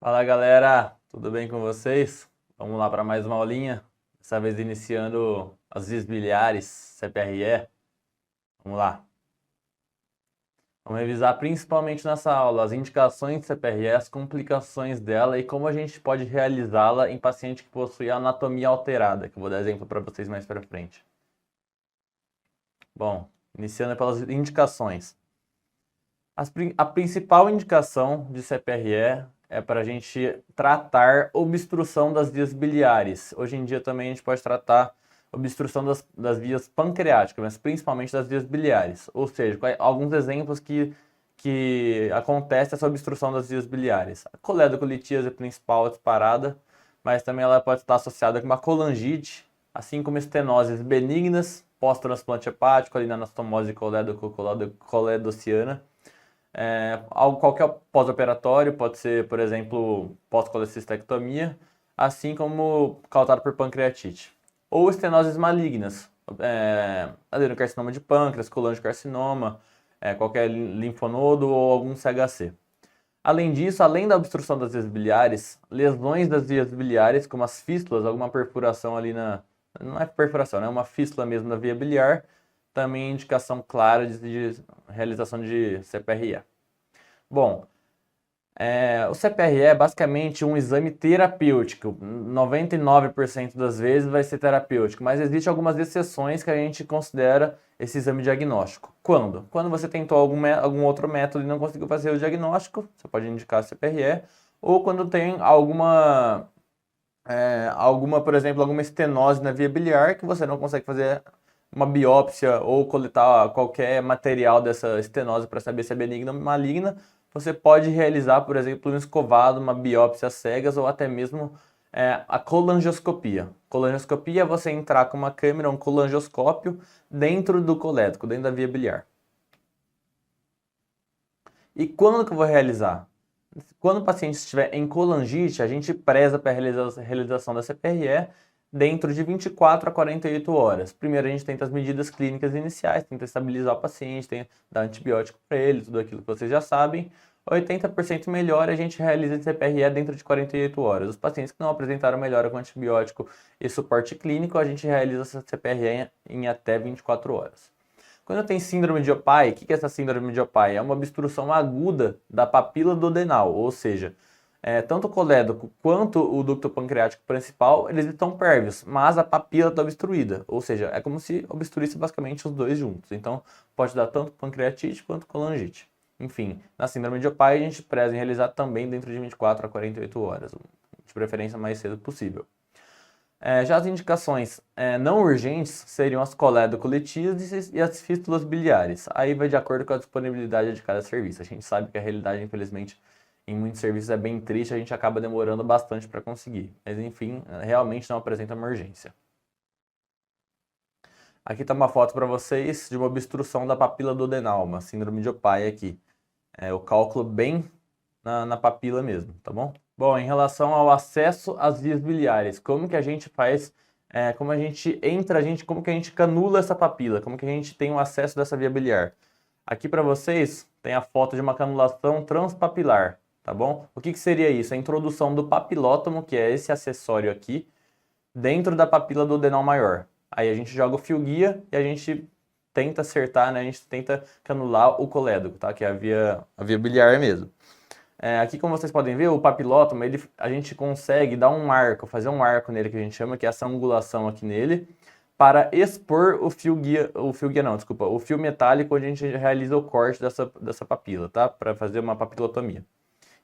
Fala galera, tudo bem com vocês? Vamos lá para mais uma aulinha, dessa vez iniciando as vias biliares, CPRE. Vamos lá. Vamos revisar principalmente nessa aula as indicações de CPRE, as complicações dela e como a gente pode realizá-la em paciente que possui anatomia alterada, que eu vou dar exemplo para vocês mais para frente. Bom, iniciando pelas indicações. A principal indicação de CPRE é para a gente tratar obstrução das vias biliares. Hoje em dia também a gente pode tratar obstrução das vias pancreáticas, mas principalmente das vias biliares. Ou seja, alguns exemplos que acontece essa obstrução das vias biliares. A coledocolitíase é a principal disparada, mas também ela pode estar associada com uma colangite, assim como estenoses benignas, pós-transplante hepático, ali na anastomose coledociana. Qualquer pós-operatório, pode ser, por exemplo, pós-colecistectomia, assim como causado por pancreatite. Ou estenoses malignas, adenocarcinoma de pâncreas, colangiocarcinoma, qualquer linfonodo ou algum CHC. Além disso, além da obstrução das vias biliares, lesões das vias biliares, como as fístulas, alguma perfuração ali não é perfuração, é uma fístula mesmo da via biliar, também indicação clara de realização de CPRE. Bom, o CPRE é basicamente um exame terapêutico. 99% das vezes vai ser terapêutico, mas existem algumas exceções que a gente considera esse exame diagnóstico. Quando? Quando você tentou algum outro método e não conseguiu fazer o diagnóstico, você pode indicar CPRE, ou quando tem por exemplo, alguma estenose na via biliar que você não consegue fazer uma biópsia ou coletar qualquer material dessa estenose para saber se é benigna ou maligna, você pode realizar, por exemplo, um escovado, uma biópsia às cegas ou até mesmo a colangioscopia. Colangioscopia é você entrar com uma câmera, um colangioscópio, dentro do colédoco, dentro da via biliar. E quando que eu vou realizar? Quando o paciente estiver em colangite, a gente preza para a realização da CPRE dentro de 24 a 48 horas. Primeiro a gente tenta as medidas clínicas iniciais, tenta estabilizar o paciente, tenta dar antibiótico para ele, tudo aquilo que vocês já sabem. 80% melhor a gente realiza a CPRE dentro de 48 horas. Os pacientes que não apresentaram melhora com antibiótico e suporte clínico, a gente realiza essa CPRE em até 24 horas. Quando tem síndrome de Opie, o que é essa síndrome de Opie? É uma obstrução aguda da papila duodenal, ou seja, tanto o colédoco quanto o ducto pancreático principal, eles estão pérvios, mas a papila está obstruída, ou seja, é como se obstruísse basicamente os dois juntos. Então, pode dar tanto pancreatite quanto colangite. Enfim, na síndrome de Opie, a gente preza em realizar também dentro de 24 a 48 horas, de preferência o mais cedo possível. Já as indicações não urgentes seriam as coledocolitíases e as fístulas biliares. Aí vai de acordo com a disponibilidade de cada serviço. A gente sabe que a realidade, infelizmente, em muitos serviços é bem triste, a gente acaba demorando bastante para conseguir. Mas, enfim, realmente não apresenta uma urgência. Aqui está uma foto para vocês de uma obstrução da papila duodenal, uma síndrome de Opie aqui. O cálculo bem na papila mesmo, tá bom? Bom, em relação ao acesso às vias biliares, como que a gente faz, como a gente entra, como que a gente canula essa papila, como que a gente tem o acesso dessa via biliar. Aqui para vocês tem a foto de uma canulação transpapilar, tá bom? O que seria isso? A introdução do papilótomo, que é esse acessório aqui, dentro da papila duodenal maior. Aí a gente joga o fio guia e a gente tenta acertar, né? A gente tenta canular o colédoco, tá? Que é a via biliar mesmo. Aqui, como vocês podem ver, o papilótomo, a gente consegue dar um arco, fazer um arco nele que a gente chama, que é essa angulação aqui nele, para expor o fio metálico onde a gente realiza o corte dessa papila, tá? Para fazer uma papilotomia.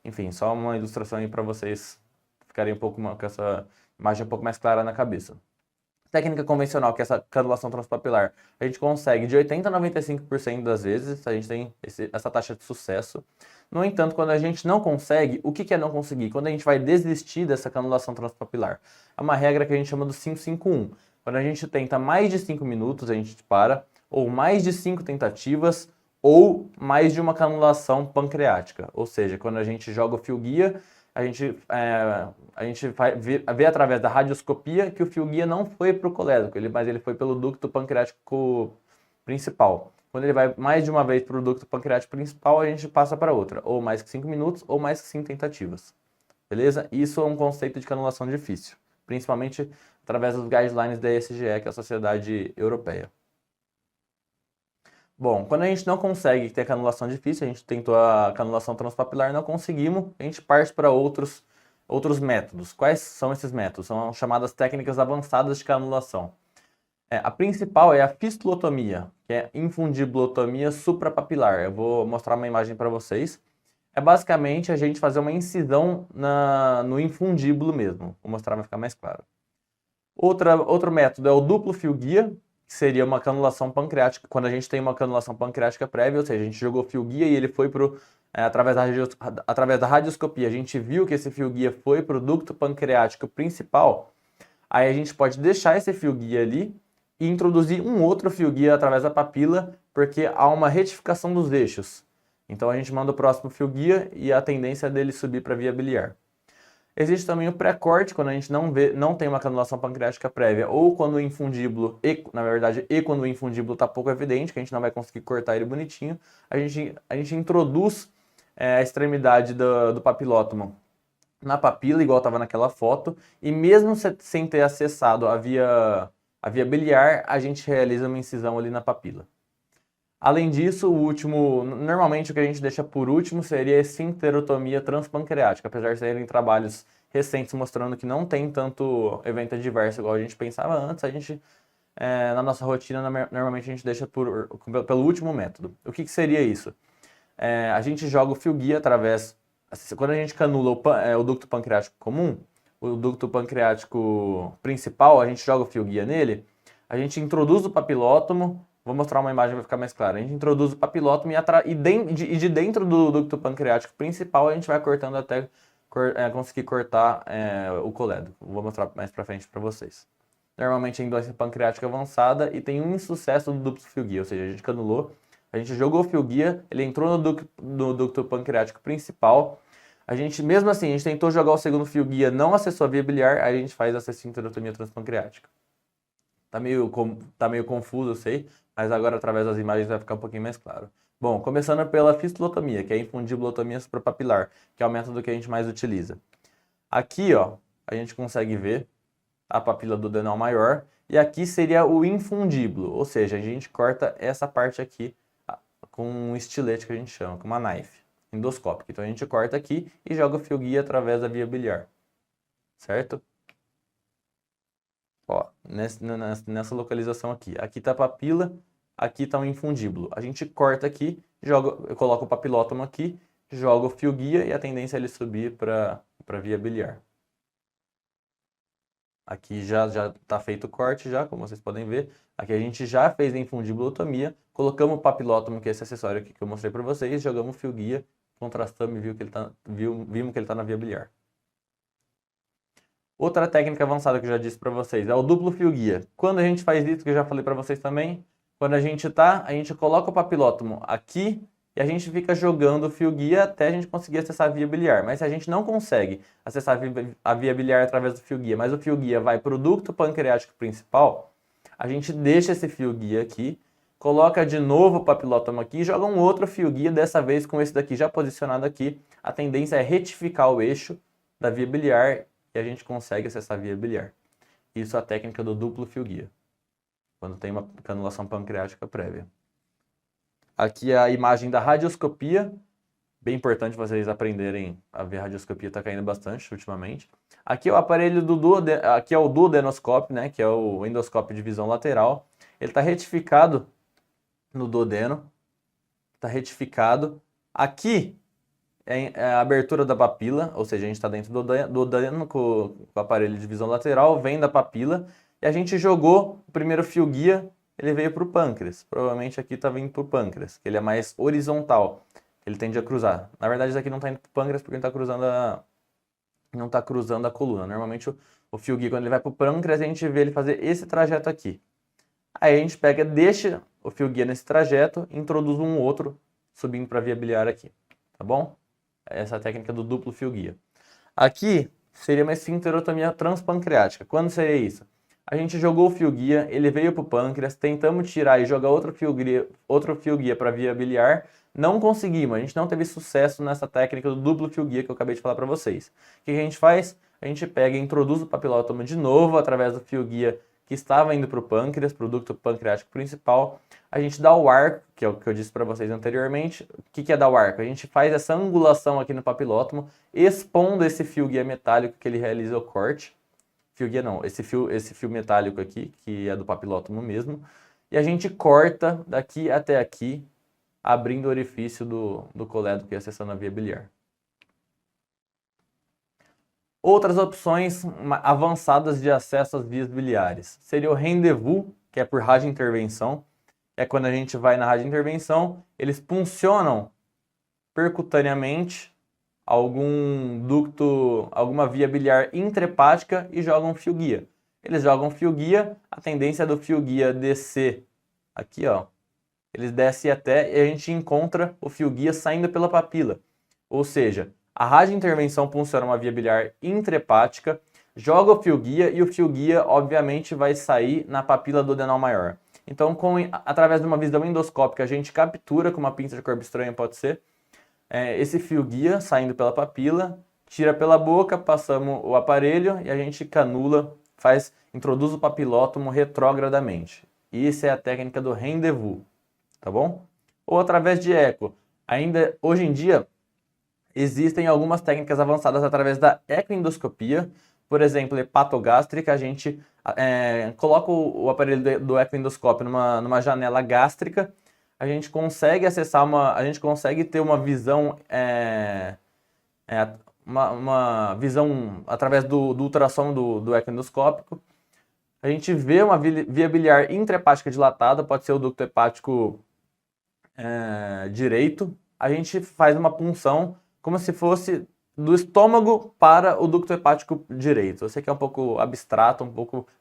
Enfim, só uma ilustração aí para vocês ficarem com essa imagem um pouco mais clara na cabeça. Técnica convencional, que é essa canulação transpapilar, a gente consegue de 80% a 95% das vezes, a gente tem essa taxa de sucesso. No entanto, quando a gente não consegue, o que é não conseguir? Quando a gente vai desistir dessa canulação transpapilar. É uma regra que a gente chama do 5-5-1. Quando a gente tenta mais de 5 minutos, a gente para, ou mais de 5 tentativas, ou mais de uma canulação pancreática. Ou seja, quando a gente joga o fio guia, a gente vê através da radioscopia que o fio guia não foi para o colédoco, mas ele foi pelo ducto pancreático principal. Quando ele vai mais de uma vez para o ducto pancreático principal, a gente passa para outra, ou mais que 5 minutos, ou mais que 5 tentativas. beleza? Isso é um conceito de canulação difícil, principalmente através dos guidelines da ESGE, que é a Sociedade Europeia. Bom, quando a gente não consegue ter canulação difícil, a gente tentou a canulação transpapilar, não conseguimos, a gente parte para outros métodos. Quais são esses métodos? São chamadas técnicas avançadas de canulação. A principal é a fistulotomia, que é infundibulotomia suprapapilar. Eu vou mostrar uma imagem para vocês. É basicamente a gente fazer uma incisão no infundíbulo mesmo. Vou mostrar, vai ficar mais claro. Outro método é o duplo fio guia, que seria uma canulação pancreática, quando a gente tem uma canulação pancreática prévia, ou seja, a gente jogou fio guia e ele foi através da radioscopia, a gente viu que esse fio guia foi para o ducto pancreático principal, aí a gente pode deixar esse fio guia ali e introduzir um outro fio guia através da papila, porque há uma retificação dos eixos. Então a gente manda o próximo fio guia e a tendência é dele subir para a via biliar. Existe também o pré-corte, quando a gente não tem uma canulação pancreática prévia, ou quando o infundíbulo, quando o infundíbulo está pouco evidente, que a gente não vai conseguir cortar ele bonitinho, a gente introduz a extremidade do papilótomo na papila, igual estava naquela foto, e mesmo sem ter acessado a via biliar, a gente realiza uma incisão ali na papila. Além disso, normalmente o que a gente deixa por último seria a esfincterotomia transpancreática, apesar de serem trabalhos recentes mostrando que não tem tanto evento adverso igual a gente pensava antes, na nossa rotina, normalmente a gente deixa pelo último método. O que seria isso? A gente joga o fio guia quando a gente canula o ducto pancreático comum, o ducto pancreático principal, a gente joga o fio guia nele, a gente introduz o papilótomo. Vou mostrar uma imagem para ficar mais claro. A gente introduz o papilótomo e de dentro do ducto pancreático principal a gente vai cortando até conseguir cortar o colédoco. Vou mostrar mais para frente para vocês. Normalmente é endócia pancreática avançada e tem um insucesso do duplo fio guia, ou seja, a gente canulou, a gente jogou o fio guia, ele entrou no ducto pancreático principal. Mesmo assim, a gente tentou jogar o segundo fio guia, não acessou a via biliar, aí a gente faz essa esfincterotomia transpancreática. Tá meio confuso, eu sei, mas agora através das imagens vai ficar um pouquinho mais claro. Bom, começando pela fistulotomia, que é a infundibulotomia suprapapilar, que é o método que a gente mais utiliza. Aqui, ó, a gente consegue ver a papila do adenal maior, e aqui seria o infundíbulo, ou seja, a gente corta essa parte aqui com um estilete que a gente chama, com uma knife endoscópica. Então a gente corta aqui e joga o fio guia através da via biliar, certo? Ó, nessa localização aqui. Aqui está a papila, aqui está o infundíbulo. A gente corta aqui, eu coloco o papilótomo aqui, jogo o fio guia e a tendência é ele subir para a via biliar. Aqui já está feito o corte, como vocês podem ver. Aqui a gente já fez a infundibulotomia, colocamos o papilótomo, que é esse acessório aqui que eu mostrei para vocês, jogamos o fio guia, contrastamos e vimos que ele está na via biliar. Outra técnica avançada que eu já disse para vocês é o duplo fio guia. Quando a gente faz isso, que eu já falei para vocês também, quando a gente coloca o papilótomo aqui e a gente fica jogando o fio guia até a gente conseguir acessar a via biliar. Mas se a gente não consegue acessar a via biliar através do fio guia, mas o fio guia vai para o ducto pancreático principal, a gente deixa esse fio guia aqui, coloca de novo o papilótomo aqui e joga um outro fio guia, dessa vez com esse daqui já posicionado aqui. A tendência é retificar o eixo da via biliar e a gente consegue acessar a via biliar. Isso é a técnica do duplo fio guia, quando tem uma canulação pancreática prévia. Aqui é a imagem da radioscopia, bem importante vocês aprenderem a ver a radioscopia, está caindo bastante ultimamente. Aqui é o aparelho aqui é o duodenoscópio, né, que é o endoscópio de visão lateral. Ele está retificado no duodeno, está retificado. Aqui é a abertura da papila, ou seja, a gente está dentro do duodeno com o aparelho de visão lateral, vem da papila, e a gente jogou o primeiro fio guia, ele veio para o pâncreas. Provavelmente aqui está vindo para o pâncreas, que ele é mais horizontal, ele tende a cruzar. Na verdade, isso aqui não está indo para o pâncreas porque ele não está cruzando a coluna. Normalmente o fio guia, quando ele vai para o pâncreas, a gente vê ele fazer esse trajeto aqui. Aí a gente deixa o fio guia nesse trajeto e introduz um outro subindo para a via biliar aqui, tá bom? Essa é a técnica do duplo fio guia. Aqui seria uma esfincterotomia transpancreática. Quando seria isso? A gente jogou o fio guia, ele veio para o pâncreas, tentamos tirar e jogar outro fio guia para a via biliar, não conseguimos, a gente não teve sucesso nessa técnica do duplo fio guia que eu acabei de falar para vocês. O que a gente faz? A gente pega e introduz o papilótomo de novo através do fio guia que estava indo para o pâncreas, para o ducto pancreático principal. A gente dá o arco, que é o que eu disse para vocês anteriormente. O que é dar o arco? A gente faz essa angulação aqui no papilótomo, expondo esse fio guia metálico que ele realiza o corte. Fio guia não, esse fio metálico aqui, que é do papilótomo mesmo. E a gente corta daqui até aqui, abrindo o orifício do colédoco e acessando a via biliar. Outras opções avançadas de acesso às vias biliares seria o rendezvous, que é por radiointervenção. É quando a gente vai na radiointervenção, eles puncionam percutaneamente algum ducto, alguma via biliar intrahepática e jogam fio guia. Eles jogam fio guia, a tendência é do fio guia descer aqui, ó. Eles descem até e a gente encontra o fio guia saindo pela papila. Ou seja, a radiointervenção funciona uma via biliar intrahepática, joga o fio guia e o fio guia, obviamente, vai sair na papila do adenal maior. Então, através de uma visão endoscópica, a gente captura com uma pinça de corpo estranho, pode ser, esse fio guia saindo pela papila, tira pela boca, passamos o aparelho e a gente canula, introduz o papilótomo retrogradamente. E essa é a técnica do rendezvous, tá bom? Ou através de eco. Ainda hoje em dia existem algumas técnicas avançadas através da ecoendoscopia, por exemplo, hepatogástrica, a gente coloca o aparelho do ecoendoscópio numa janela gástrica, a gente consegue acessar a gente consegue ter uma visão, uma visão através do ultrassom do ecoendoscópico. A gente vê uma via biliar intrahepática dilatada, pode ser o ducto hepático direito. A gente faz uma punção como se fosse do estômago para o ducto hepático direito. Eu sei que é um pouco abstrato,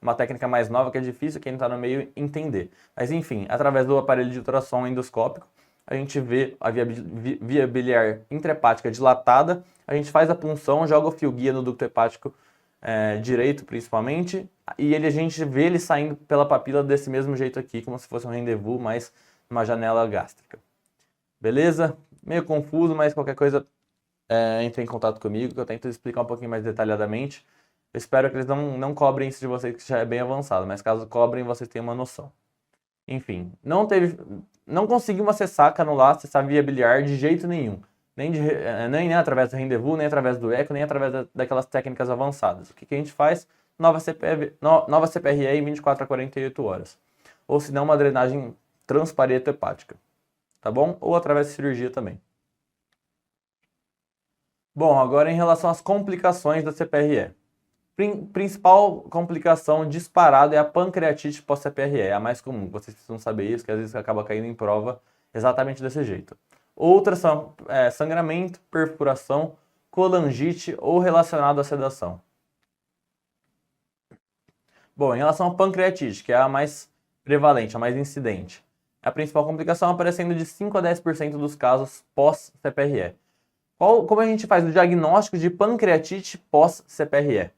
uma técnica mais nova que é difícil quem está no meio entender. Mas enfim, através do aparelho de ultrassom endoscópico, a gente vê a via biliar intrahepática dilatada, a gente faz a punção, joga o fio guia no ducto hepático direito principalmente, e a gente vê ele saindo pela papila desse mesmo jeito aqui, como se fosse um rendezvous, mas uma janela gástrica. Beleza? Meio confuso, mas qualquer coisa entre em contato comigo, que eu tento explicar um pouquinho mais detalhadamente. Eu espero que eles não cobrem isso de vocês, que já é bem avançado, mas caso cobrem, vocês tenham uma noção. Enfim, não conseguimos acessar a via biliar de jeito nenhum. Nem através do rendezvous, nem através do eco, nem através daquelas técnicas avançadas. O que a gente faz? Nova CPRE em 24 a 48 horas. Ou se não, uma drenagem transpareto hepática. Tá bom? Ou através de cirurgia também. Bom, agora em relação às complicações da CPRE. Principal complicação disparada é a pancreatite pós-CPRE, é a mais comum. Vocês precisam saber isso, que às vezes acaba caindo em prova exatamente desse jeito. Outras são sangramento, perfuração, colangite ou relacionado à sedação. Bom, em relação à pancreatite, que é a mais prevalente, a mais incidente, a principal complicação aparecendo de 5 a 10% dos casos pós-CPRE. Como a gente faz o diagnóstico de pancreatite pós-CPRE?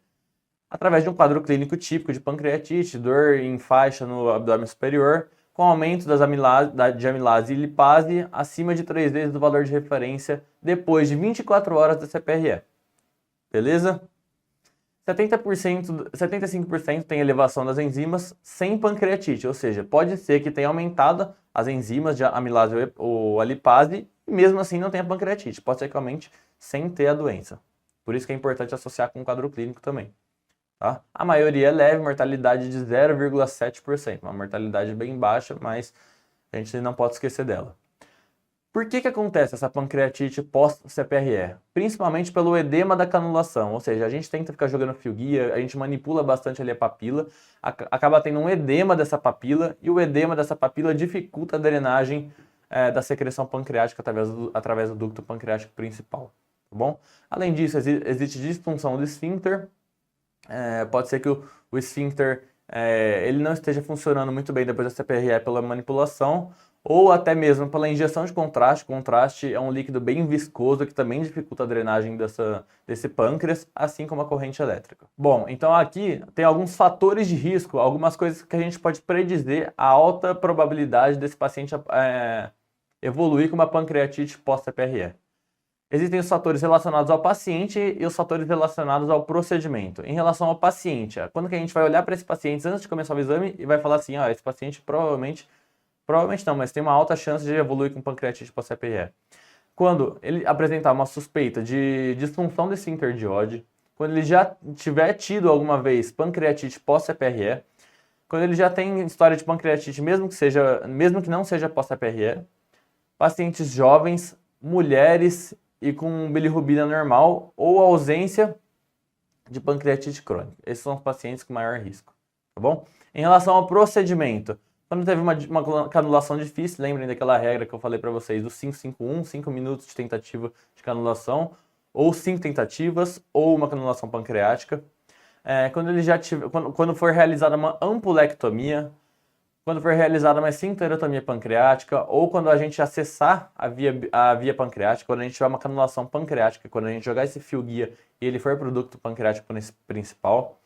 Através de um quadro clínico típico de pancreatite, dor em faixa no abdômen superior, com aumento de amilase e lipase acima de 3 vezes do valor de referência depois de 24 horas da CPRE. Beleza? 75% tem elevação das enzimas sem pancreatite, ou seja, pode ser que tenha aumentado as enzimas de amilase ou a lipase e mesmo assim não tenha pancreatite, pode ser que aumente sem ter a doença. Por isso que é importante associar com o quadro clínico também. Tá? A maioria é leve, mortalidade de 0,7%, uma mortalidade bem baixa, mas a gente não pode esquecer dela. Por que acontece essa pancreatite pós-CPRE? Principalmente pelo edema da canulação, ou seja, a gente tenta ficar jogando fio guia, a gente manipula bastante ali a papila, acaba tendo um edema dessa papila, e o edema dessa papila dificulta a drenagem da secreção pancreática através do ducto pancreático principal, tá bom? Além disso, existe disfunção do esfíncter, pode ser que o esfíncter ele não esteja funcionando muito bem depois da CPRE pela manipulação, ou até mesmo pela injeção de contraste. Contraste é um líquido bem viscoso que também dificulta a drenagem desse pâncreas, assim como a corrente elétrica. Bom, então aqui tem alguns fatores de risco, algumas coisas que a gente pode predizer a alta probabilidade desse paciente evoluir com uma pancreatite pós-CPRE. Existem os fatores relacionados ao paciente e os fatores relacionados ao procedimento. Em relação ao paciente, quando que a gente vai olhar para esse paciente antes de começar o exame e vai falar assim, esse paciente provavelmente não, mas tem uma alta chance de evoluir com pancreatite pós-CPRE. Quando ele apresentar uma suspeita de disfunção do esfíncter de Oddi, quando ele já tiver tido alguma vez pancreatite pós-CPRE, quando ele já tem história de pancreatite, mesmo que não seja pós-CPRE, pacientes jovens, mulheres e com bilirrubina normal ou ausência de pancreatite crônica. Esses são os pacientes com maior risco, tá bom? Em relação ao procedimento, quando teve uma canulação difícil, lembrem daquela regra que eu falei para vocês, do 5-5-1, 5 minutos de tentativa de canulação, ou 5 tentativas, ou uma canulação pancreática. Quando for realizada uma ampulectomia, quando for realizada uma esfincterotomia pancreática, ou quando a gente acessar a via pancreática, quando a gente tiver uma canulação pancreática, quando a gente jogar esse fio guia e ele for produto pancreático principal,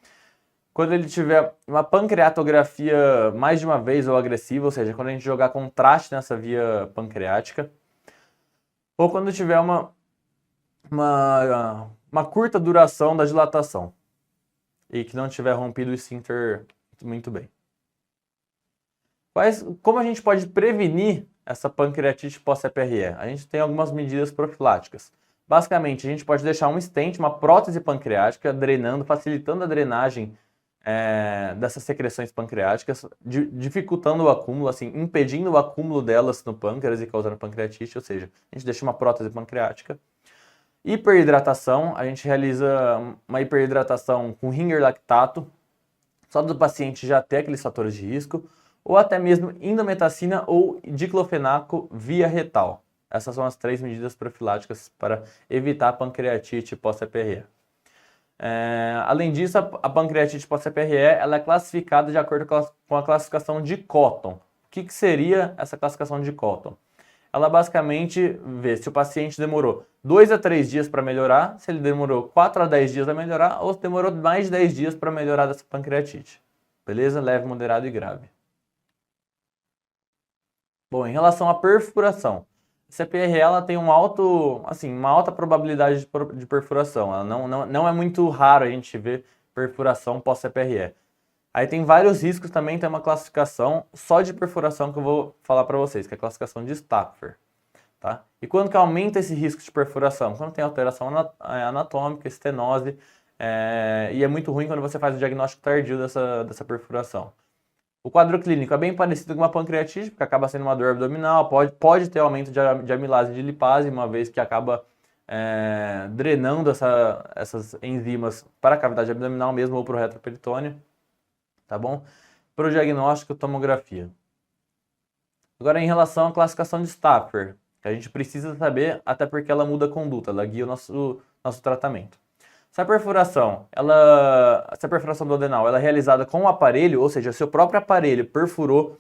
quando ele tiver uma pancreatografia mais de uma vez ou agressiva, ou seja, quando a gente jogar contraste nessa via pancreática, ou quando tiver uma curta duração da dilatação e que não tiver rompido o esfíncter muito bem. Como a gente pode prevenir essa pancreatite pós-CPRE? A gente tem algumas medidas profiláticas. Basicamente, a gente pode deixar um stent, uma prótese pancreática, drenando, facilitando a drenagem dessas secreções pancreáticas, dificultando o acúmulo, assim, impedindo o acúmulo delas no pâncreas e causando pancreatite, ou seja, a gente deixa uma prótese pancreática. Hiperidratação, a gente realiza uma hiperidratação com Ringer lactato, só do paciente já ter aqueles fatores de risco, ou até mesmo indometacina ou diclofenaco via retal. Essas são as 3 medidas profiláticas para evitar a pancreatite pós-CPRE. Além disso, a pancreatite pós-CPRE ela é classificada de acordo com a classificação de Cotton. O que seria essa classificação de Cotton? Ela basicamente vê se o paciente demorou 2 a 3 dias para melhorar, se ele demorou 4 a 10 dias para melhorar, ou se demorou mais de 10 dias para melhorar dessa pancreatite. Beleza? Leve, moderado e grave. Bom, em relação à perfuração, a CPRE ela tem uma alta probabilidade de perfuração. Ela não é muito raro a gente ver perfuração pós-CPRE. Aí tem vários riscos também, tem uma classificação só de perfuração que eu vou falar para vocês, que é a classificação de Stafford. Tá? E quando que aumenta esse risco de perfuração? Quando tem alteração anatômica, estenose, e é muito ruim quando você faz o diagnóstico tardio dessa perfuração. O quadro clínico é bem parecido com uma pancreatite, porque acaba sendo uma dor abdominal, pode ter aumento de amilase e de lipase, uma vez que acaba drenando essas enzimas para a cavidade abdominal mesmo ou para o retroperitônio, tá bom? Para o diagnóstico, tomografia. Agora, em relação à classificação de Stafford, que a gente precisa saber, até porque ela muda a conduta, ela guia o nosso tratamento. Se a perfuração duodenal ela é realizada com o aparelho, ou seja, se o próprio aparelho perfurou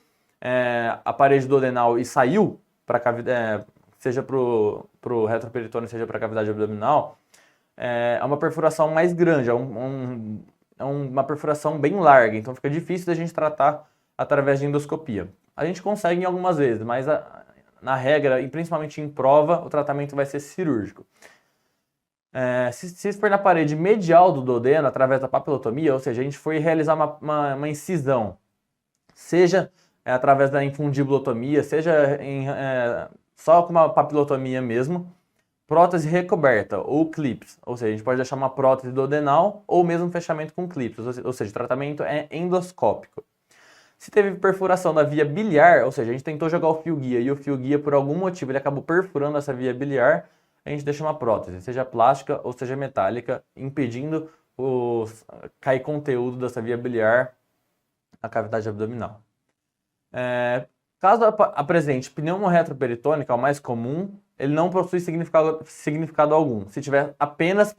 a parede duodenal e saiu para a cavidade, seja para o retroperitônio, seja para a cavidade abdominal, é uma perfuração mais grande, é uma perfuração bem larga, então fica difícil da gente tratar através de endoscopia. A gente consegue em algumas vezes, mas na regra, e principalmente em prova, o tratamento vai ser cirúrgico. Se for na parede medial do duodeno, através da papilotomia, ou seja, a gente for realizar uma incisão, seja através da infundibulotomia, seja só com uma papilotomia mesmo, prótese recoberta ou clips, ou seja, a gente pode deixar uma prótese duodenal ou mesmo fechamento com clips, ou seja, o tratamento é endoscópico. Se teve perfuração da via biliar, ou seja, a gente tentou jogar o fio guia e o fio guia por algum motivo ele acabou perfurando essa via biliar, a gente deixa uma prótese, seja plástica ou seja metálica, impedindo cair conteúdo dessa via biliar na cavidade abdominal. Caso apresente pneumo retroperitônica, é o mais comum, ele não possui significado algum, se tiver apenas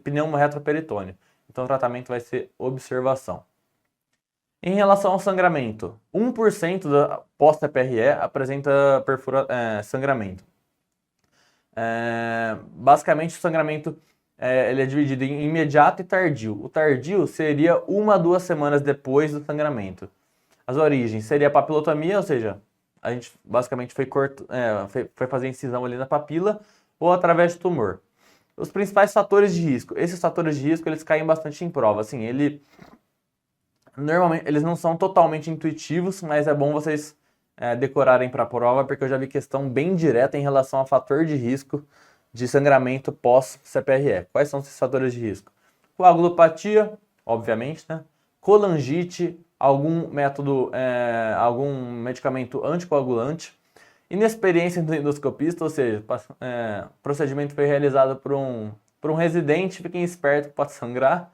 pneumo retroperitônio. Então o tratamento vai ser observação. Em relação ao sangramento, 1% da pós-CPRE apresenta sangramento. Basicamente o sangramento ele é dividido em imediato e tardio. O tardio seria 1 a 2 semanas depois do sangramento. As origens seria a papilotomia, ou seja, a gente basicamente foi fazer incisão ali na papila ou através de tumor. Os principais fatores de risco. Esses fatores de risco, eles caem bastante em prova. Assim, normalmente, eles não são totalmente intuitivos, mas é bom vocês decorarem para a prova, porque eu já vi questão bem direta em relação a fator de risco de sangramento pós-CPRE. Quais são esses fatores de risco? Coagulopatia, obviamente, né? Colangite, algum medicamento anticoagulante, inexperiência do endoscopista, ou seja, procedimento foi realizado por um residente, fiquem espertos que pode sangrar.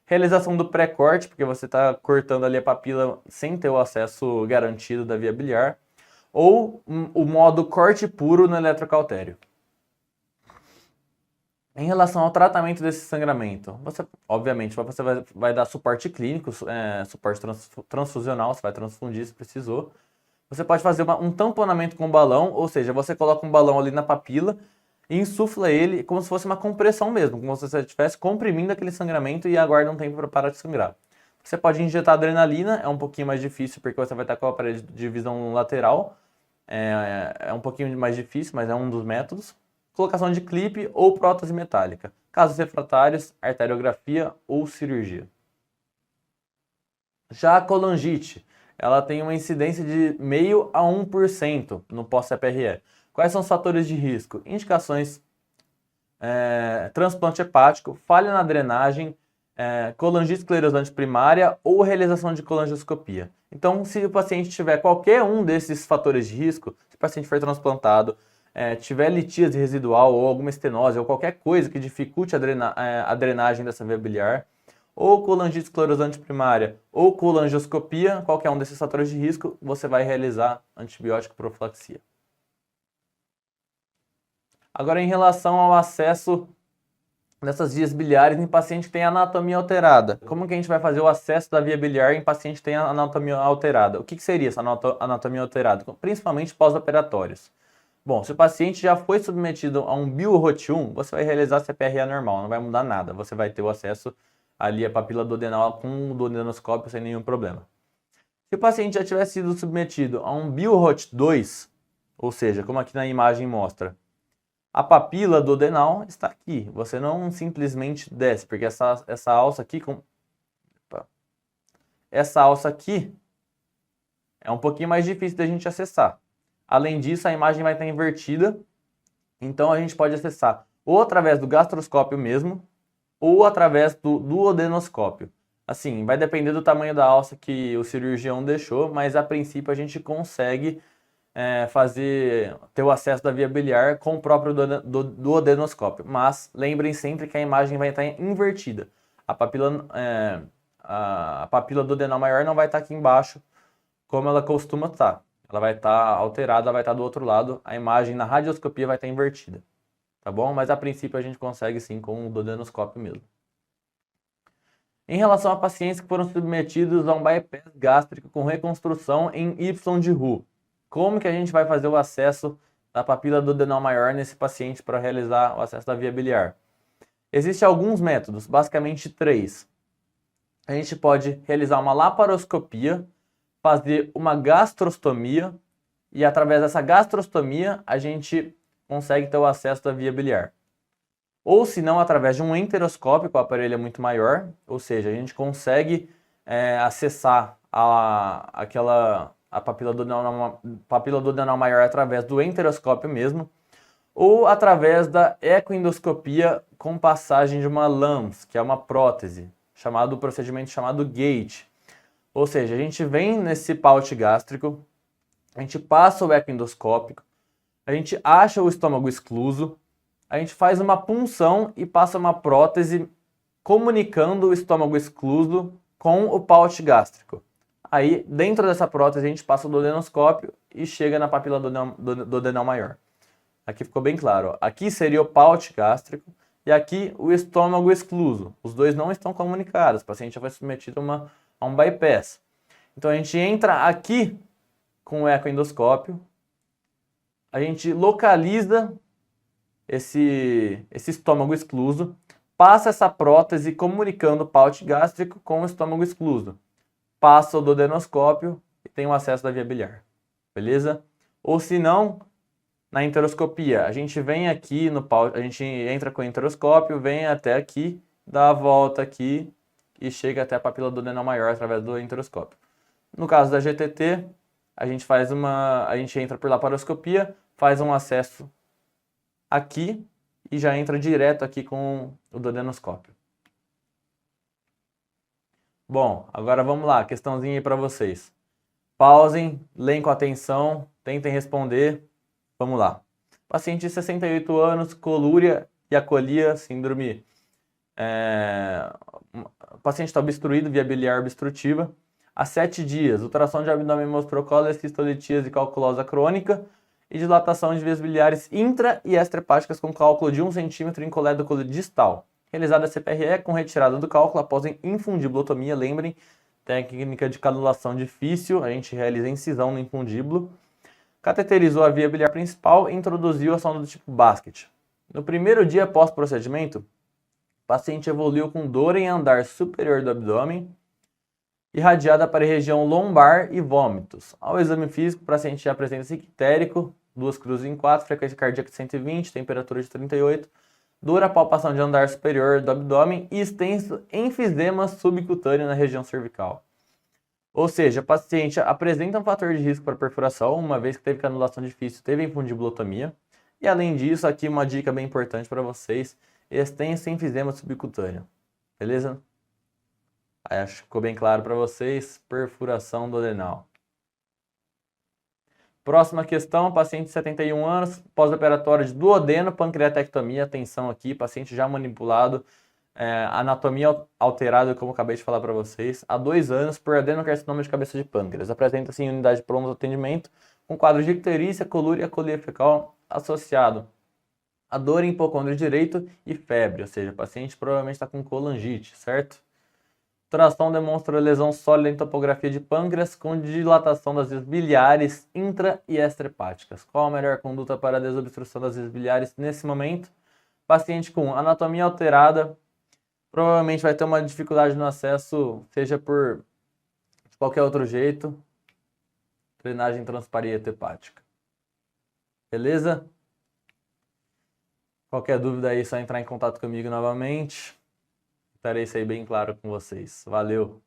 Realização do pré-corte, porque você está cortando ali a papila sem ter o acesso garantido da via biliar. Ou o modo corte puro no eletrocautério. Em relação ao tratamento desse sangramento, obviamente, você vai dar suporte clínico, suporte transfusional, você vai transfundir se precisou. Você pode fazer um tamponamento com balão, ou seja, você coloca um balão ali na papila e insufla ele como se fosse uma compressão mesmo, como se você estivesse comprimindo aquele sangramento e aguarda um tempo para parar de sangrar. Você pode injetar adrenalina, é um pouquinho mais difícil porque você vai estar com o aparelho de visão lateral, é um pouquinho mais difícil, mas é um dos métodos. Colocação de clipe ou prótese metálica. Casos refratários, arteriografia ou cirurgia. Já a colangite, ela tem uma incidência de 0,5% a 1% no pós-CPRE. Quais são os fatores de risco? Indicações, transplante hepático, falha na drenagem, colangite esclerosante primária ou realização de colangioscopia. Então, se o paciente tiver qualquer um desses fatores de risco, se o paciente for transplantado, tiver litíase residual ou alguma estenose ou qualquer coisa que dificulte a drenagem dessa via biliar, ou colangite esclerosante primária ou colangioscopia, qualquer um desses fatores de risco, você vai realizar antibiótico profilaxia. Agora, em relação ao acesso dessas vias biliares em paciente que tem anatomia alterada. Como que a gente vai fazer o acesso da via biliar em paciente que tem anatomia alterada? O que seria essa anatomia alterada? Principalmente pós-operatórios. Bom, se o paciente já foi submetido a um BioROT1, você vai realizar CPRE normal, não vai mudar nada. Você vai ter o acesso ali à papila duodenal com o duodenoscópio sem nenhum problema. Se o paciente já tiver sido submetido a um BioROT2, ou seja, como aqui na imagem mostra, a papila duodenal está aqui. Você não simplesmente desce, porque essa alça aqui, é um pouquinho mais difícil da gente acessar. Além disso, a imagem vai estar invertida, então a gente pode acessar ou através do gastroscópio mesmo, ou através do duodenoscópio. Assim, vai depender do tamanho da alça que o cirurgião deixou, mas a princípio a gente consegue ter o acesso da via biliar com o próprio duodenoscópio. Mas lembrem sempre que a imagem vai estar invertida. A papila duodenal maior não vai estar aqui embaixo como ela costuma estar. Ela vai estar alterada, ela vai estar do outro lado. A imagem na radioscopia vai estar invertida. Tá bom? Mas a princípio a gente consegue sim com o duodenoscópio mesmo. Em relação a pacientes que foram submetidos a um bypass gástrico com reconstrução em Y de Roux, como que a gente vai fazer o acesso da papila duodenal maior nesse paciente para realizar o acesso da via biliar? Existem alguns métodos, basicamente 3. A gente pode realizar uma laparoscopia, fazer uma gastrostomia e através dessa gastrostomia a gente consegue ter o acesso da via biliar. Ou se não, através de um enteroscópio, o aparelho é muito maior, ou seja, a gente consegue acessar a papila duodenal maior através do enteroscópio mesmo, ou através da ecoendoscopia com passagem de uma LAMS, que é uma prótese, procedimento chamado gate. Ou seja, a gente vem nesse pouch gástrico, a gente passa o ecoendoscópico, a gente acha o estômago excluso, a gente faz uma punção e passa uma prótese comunicando o estômago excluso com o pouch gástrico. Aí, dentro dessa prótese, a gente passa o duodenoscópio e chega na papila duodenal maior. Aqui ficou bem claro. Ó. Aqui seria o pouch gástrico e aqui o estômago excluso. Os dois não estão comunicados. O paciente já foi submetido a um bypass. Então, a gente entra aqui com o ecoendoscópio, a gente localiza esse estômago excluso, passa essa prótese comunicando o pouch gástrico com o estômago excluso. Passa o duodenoscópio e tem o acesso da via biliar. beleza? Ou se não, na enteroscopia, a gente vem aqui a gente entra com o enteroscópio, vem até aqui, dá a volta aqui e chega até a papila duodenal maior através do enteroscópio. No caso da GTT, a gente entra por laparoscopia, faz um acesso aqui e já entra direto aqui com o duodenoscópio. Bom, agora vamos lá, questãozinha aí para vocês. Pausem, leem com atenção, tentem responder. Vamos lá. Paciente de 68 anos, colúria e acolia, síndrome. O paciente está obstruído, via biliar obstrutiva. Há 7 dias, ultrassom de abdômen mostrou cólera, cistolitíase e calculosa crônica e dilatação de vias biliares intra e extrahepáticas com cálculo de 1 cm em colédoco distal. Realizada a CPRE com retirada do cálculo após infundiblotomia. Lembrem, técnica de canulação difícil, a gente realiza incisão no infundíbulo. Cateterizou a via biliar principal e introduziu a sonda do tipo basket. No primeiro dia após procedimento, o paciente evoluiu com dor em andar superior do abdômen, irradiada para a região lombar e vômitos. Ao exame físico, o paciente já apresenta ictérico, 2 cruzes em 4, frequência cardíaca de 120, temperatura de 38, dura palpação de andar superior do abdômen e extenso enfisema subcutâneo na região cervical. Ou seja, o paciente apresenta um fator de risco para perfuração, uma vez que teve canulação difícil, teve infundiblotomia. E além disso, aqui uma dica bem importante para vocês, extenso enfisema subcutâneo. Beleza? Aí acho que ficou bem claro para vocês, perfuração duodenal. Próxima questão, paciente de 71 anos, pós-operatório de duodeno, pancreatectomia, atenção aqui, paciente já manipulado, anatomia alterada, como acabei de falar para vocês, há 2 anos por adenocarcinoma de cabeça de pâncreas. Apresenta-se em unidade de pronto atendimento, com quadro de icterícia, colúria e acolia fecal associado a dor em hipocôndrio direito e febre, ou seja, o paciente provavelmente está com colangite, certo? Ultrassom demonstra lesão sólida em topografia de pâncreas com dilatação das vias biliares intra e extrahepáticas. Qual a melhor conduta para a desobstrução das vias biliares nesse momento? Paciente com anatomia alterada, provavelmente vai ter uma dificuldade no acesso, seja por qualquer outro jeito, drenagem transparieto hepática. Beleza? Qualquer dúvida aí, é só entrar em contato comigo novamente. Estarei isso aí bem claro com vocês. Valeu!